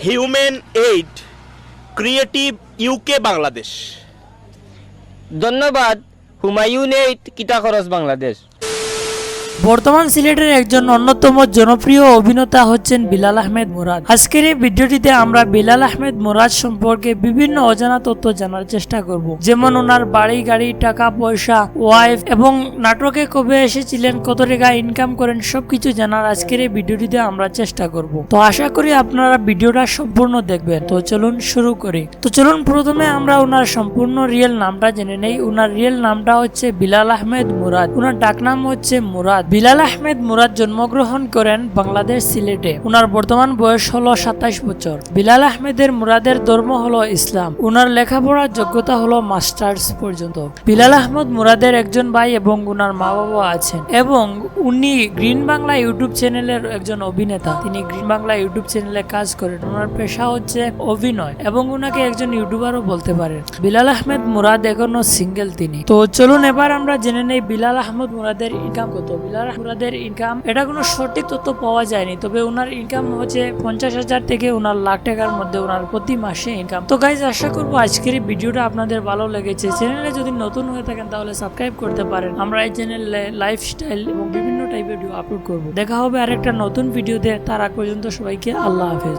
Human aid creative UK Bangladesh. ধন্যবাদ Humayun aid কিতা খরচ বাংলাদেশ। বর্তমান সিলেটের একজন অন্যতম জনপ্রিয় অভিনেতা হচ্ছেন বিলাল আহমেদ মুরাদ। আজকের এই ভিডিওটিতে আমরা বিলাল আহমেদ মুরাদ সম্পর্কে বিভিন্ন অজানা তথ্য জানার চেষ্টা করব, যেমন ওনার বাড়ি, গাড়ি, টাকা পয়সা, ওয়াইফ এবং নাটকে কবে এসেছিলেন, কত টাকা ইনকাম করেন, সবকিছু জানার আজকের এই ভিডিওটিতে আমরা চেষ্টা করব। তো আশা করি আপনারা ভিডিওটা সম্পূর্ণ দেখবেন। তো চলুন শুরু করি। তো চলুন প্রথমে আমরা ওনার সম্পূর্ণ রিয়েল নামটা জেনে নেই। ওনার রিয়েল নামটা হচ্ছে বিলাল আহমেদ মুরাদ। ওনার ডাকনাম হচ্ছে মুরাদ। বিলাল আহমেদ মুরাদ জন্মগ্রহণ করেন বাংলাদেশ সিলেটে। উনার বর্তমান বয়স হলো 27 বছর। বিলাল আহমেদের মুরাদের ধর্ম হলো ইসলাম। উনার লেখাপড়ার যোগ্যতা হলো মাস্টার্স পর্যন্ত। বিলাল আহমেদ মুরাদের একজন ভাই এবং উনার মা বাবা আছেন এবং উনি গ্রিন বাংলা ইউটিউব চ্যানেলের একজন অভিনেতা। তিনি গ্রিন বাংলা ইউটিউব চ্যানেলে কাজ করেন। ওনার পেশা হচ্ছে অভিনয় এবং উনাকে একজন ইউটিউবারও বলতে পারেন। বিলাল আহমেদ মুরাদ এখনো সিঙ্গেল তিনি। তো চলুন এবার আমরা জেনে নেই বিলাল আহমেদ মুরাদের ইনকাম কত। বিলাল মুরাদের ইনকাম এটা কোনো সঠিক তথ্য পাওয়া যায়নি, তবে ওনার ইনকাম হচ্ছে 50,000 থেকে ওনার লাখ টাকার মধ্যে ওনার প্রতি মাসে ইনকাম। তো গাইজ, আশা করবো আজকের এই ভিডিওটা আপনাদের ভালো লেগেছে। চ্যানেলে যদি নতুন হয়ে থাকেন তাহলে সাবস্ক্রাইব করতে পারেন। আমরা এই চ্যানেলে লাইফস্টাইল এবং বিভিন্ন টাইপের ভিডিও আপলোড করব। দেখা হবে আরেকটা নতুন ভিডিওতে। তার আগ পর্যন্ত সবাইকে আল্লাহ হাফেজ।